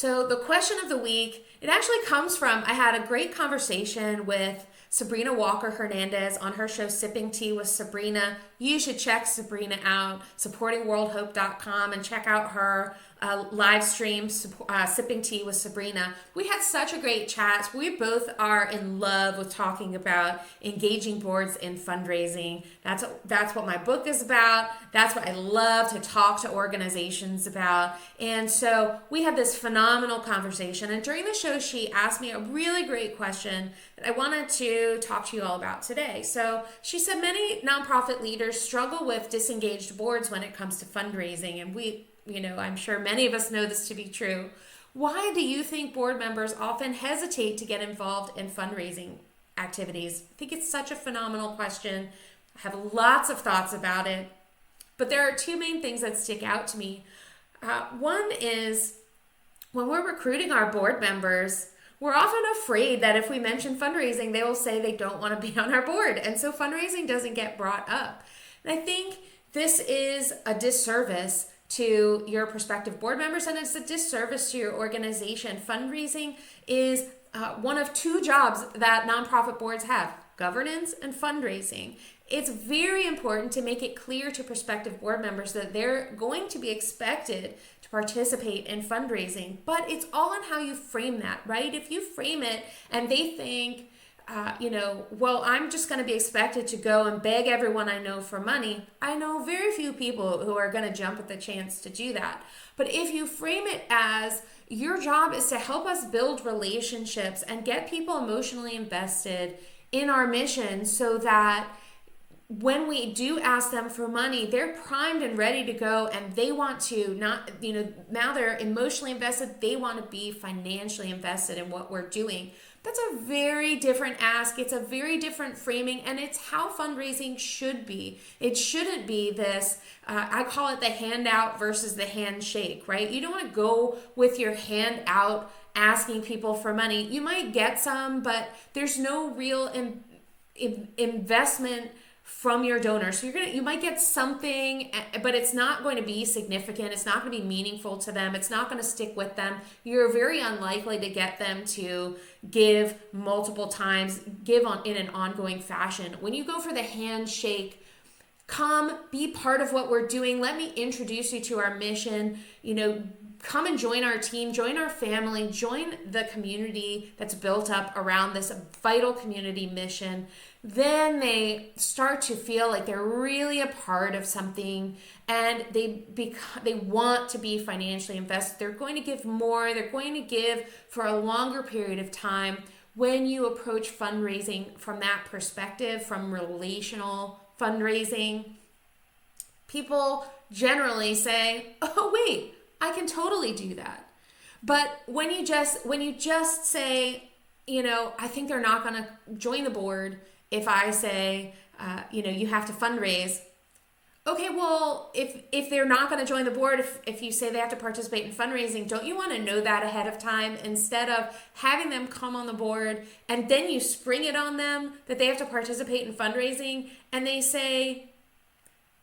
So the question of the week, it actually comes from, I had a great conversation with Sabrina Walker-Hernandez on her show Sipping Tea with Sabrina. You should check Sabrina out, supportingworldhope.com, and check out her live stream, Sipping Tea with Sabrina. We had such a great chat. We both are in love with talking about engaging boards in fundraising. That's what my book is about. That's what I love to talk to organizations about. And so we had this phenomenal conversation. And during the show, she asked me a really great question that I wanted to talk to you all about today. So she said many nonprofit leaders struggle with disengaged boards when it comes to fundraising. And I'm sure many of us know this to be true. Why do you think board members often hesitate to get involved in fundraising activities? I think it's such a phenomenal question. I have lots of thoughts about it, but there are two main things that stick out to me. One is when we're recruiting our board members, we're often afraid that if we mention fundraising, they will say they don't want to be on our board. And so fundraising doesn't get brought up. And I think this is a disservice to your prospective board members, and it's a disservice to your organization. Fundraising is one of two jobs that nonprofit boards have: governance and fundraising. It's very important to make it clear to prospective board members that they're going to be expected to participate in fundraising, but it's all in how you frame that, right? If you frame it and they think, well, I'm just going to be expected to go and beg everyone I know for money. I know very few people who are going to jump at the chance to do that. But if you frame it as your job is to help us build relationships and get people emotionally invested in our mission so that when we do ask them for money, they're primed and ready to go, and they want to now they're emotionally invested, they want to be financially invested in what we're doing. That's a very different ask. It's a very different framing, and it's how fundraising should be. It shouldn't be this, I call it the handout versus the handshake, right? You don't want to go with your hand out asking people for money. You might get some, but there's no real investment from your donor. So you might get something, but it's not going to be significant. It's not going to be meaningful to them. It's not going to stick with them. You're very unlikely to get them to give multiple times, in an ongoing fashion. When you go for the handshake, come be part of what we're doing. Let me introduce you to our mission. Come and join our team, join our family, join the community that's built up around this vital community mission. Then they start to feel like they're really a part of something, and they want to be financially invested. They're going to give more. They're going to give for a longer period of time when you approach fundraising from that perspective, from relational fundraising. People generally say, oh, wait, I can totally do that. But when you just say, I think they're not going to join the board if I say, you have to fundraise. Okay, well, if they're not going to join the board, if you say they have to participate in fundraising, don't you want to know that ahead of time instead of having them come on the board and then you spring it on them that they have to participate in fundraising and they say,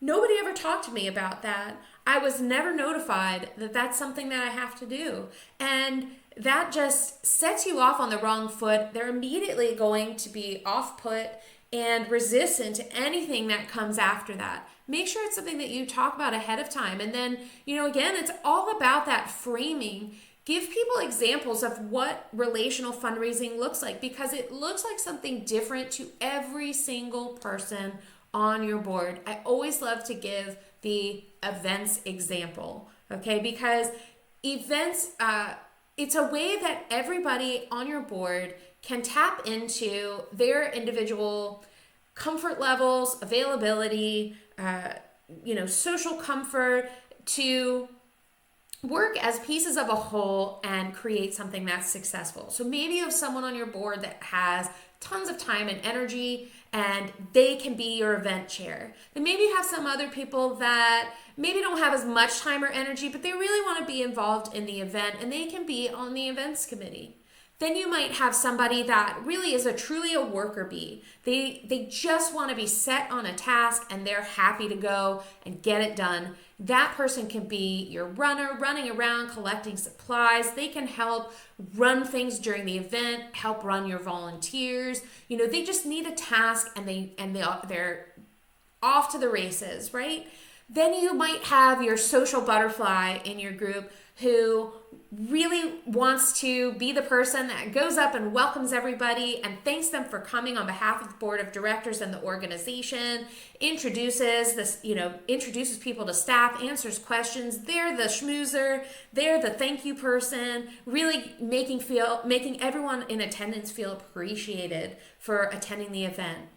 nobody ever talked to me about that. I was never notified that that's something that I have to do. And that just sets you off on the wrong foot. They're immediately going to be off-put and resistant to anything that comes after that. Make sure it's something that you talk about ahead of time. And then, again, it's all about that framing. Give people examples of what relational fundraising looks like, because it looks like something different to every single person on your board. I always love to give the events example, okay? Because events, it's a way that everybody on your board can tap into their individual comfort levels, availability, social comfort to work as pieces of a whole and create something that's successful. So maybe you have someone on your board that has tons of time and energy and they can be your event chair. Then maybe you have some other people that maybe don't have as much time or energy, but they really want to be involved in the event and they can be on the events committee. Then you might have somebody that really is truly a worker bee. They just want to be set on a task and they're happy to go and get it done. That person can be your runner, running around collecting supplies. They can help run things during the event, help run your volunteers. They just need a task, and they're off to the races, right? Then you might have your social butterfly in your group who really wants to be the person that goes up and welcomes everybody and thanks them for coming on behalf of the board of directors and the organization, introduces people to staff, answers questions. They're the schmoozer, they're the thank you person, really making everyone in attendance feel appreciated for attending the event.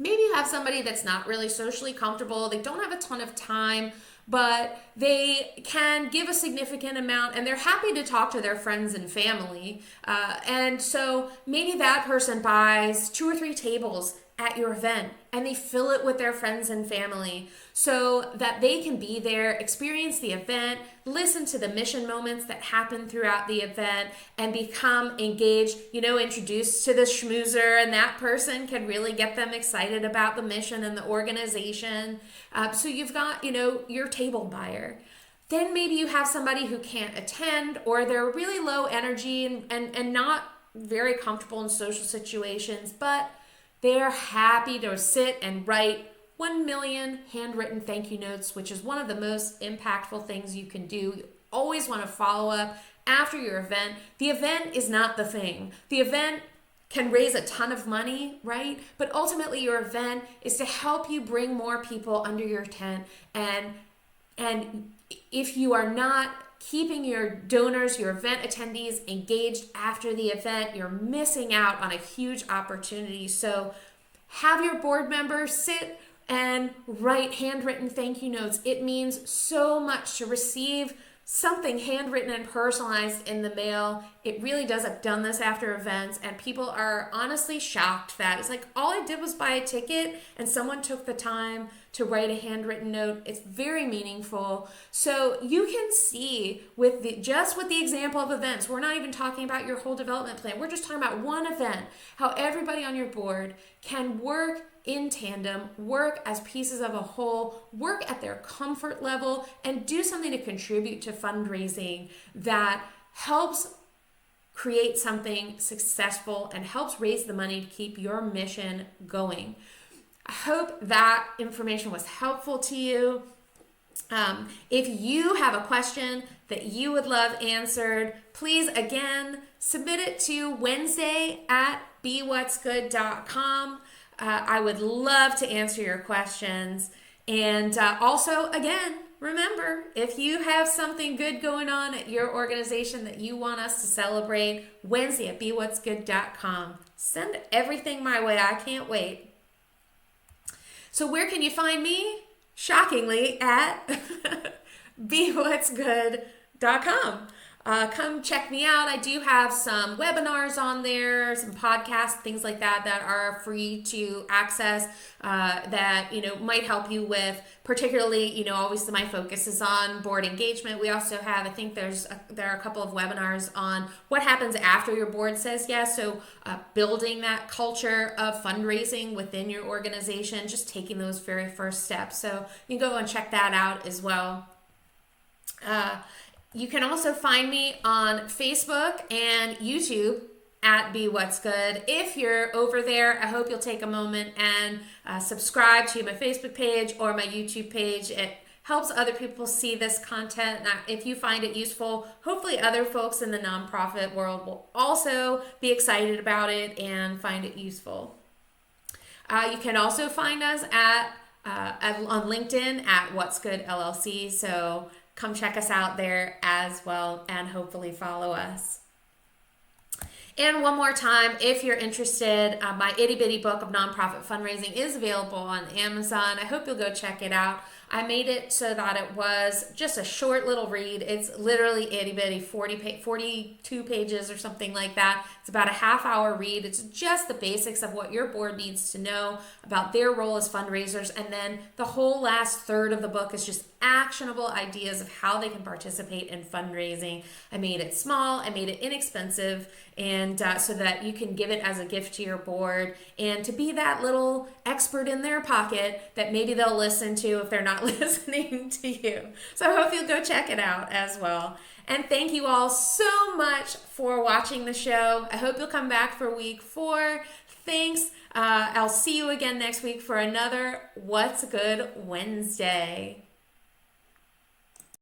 Maybe you have somebody that's not really socially comfortable, they don't have a ton of time, but they can give a significant amount and they're happy to talk to their friends and family. And so maybe that person buys 2 or 3 tables at your event and they fill it with their friends and family so that they can be there, experience the event, listen to the mission moments that happen throughout the event, and become engaged, introduced to the schmoozer, and that person can really get them excited about the mission and the organization. So you've got, your table buyer. Then maybe you have somebody who can't attend, or they're really low energy and not very comfortable in social situations, but they're happy to sit and write 1 million handwritten thank you notes, which is one of the most impactful things you can do. You always want to follow up after your event. The event is not the thing. The event can raise a ton of money, right? But ultimately your event is to help you bring more people under your tent. And if you are not keeping your donors, your event attendees engaged after the event, you're missing out on a huge opportunity. So have your board members sit and write handwritten thank you notes. It means so much to receive something handwritten and personalized in the mail. It really does. I've done this after events and people are honestly shocked that it's like, all I did was buy a ticket and someone took the time to write a handwritten note. It's very meaningful. So you can see with the example of events, we're not even talking about your whole development plan. We're just talking about one event, how everybody on your board can work in tandem, work as pieces of a whole, work at their comfort level, and do something to contribute to fundraising that helps create something successful and helps raise the money to keep your mission going. I hope that information was helpful to you. If you have a question that you would love answered, please again submit it to Wednesday@bewhatsgood.com. I would love to answer your questions. And also, again, remember, if you have something good going on at your organization that you want us to celebrate, Wednesday@bewhatsgood.com. Send everything my way. I can't wait. So where can you find me? Shockingly, at bewhatsgood.com. Come check me out. I do have some webinars on there, some podcasts, things like that are free to access that might help you with, particularly, obviously my focus is on board engagement. We also have, I think there are a couple of webinars on what happens after your board says yes. So building that culture of fundraising within your organization, just taking those very first steps. So you can go and check that out as well. You can also find me on Facebook and YouTube at Be What's Good. If you're over there, I hope you'll take a moment and subscribe to my Facebook page or my YouTube page. It helps other people see this content. Now, if you find it useful, hopefully other folks in the nonprofit world will also be excited about it and find it useful. You can also find us on LinkedIn at What's Good LLC. So come check us out there as well and hopefully follow us. And one more time, if you're interested, my itty bitty book of nonprofit fundraising is available on Amazon. I hope you'll go check it out. I made it so that it was just a short little read. It's literally itty bitty, 42 pages or something like that. It's about a half-hour read. It's just the basics of what your board needs to know about their role as fundraisers. And then the whole last third of the book is just actionable ideas of how they can participate in fundraising. I made it small. I made it inexpensive, and so that you can give it as a gift to your board and to be that little expert in their pocket that maybe they'll listen to if they're not not listening to you. So I hope you'll go check it out as well. And thank you all so much for watching the show. I hope you'll come back for week 4. Thanks. I'll see you again next week for another What's Good Wednesday.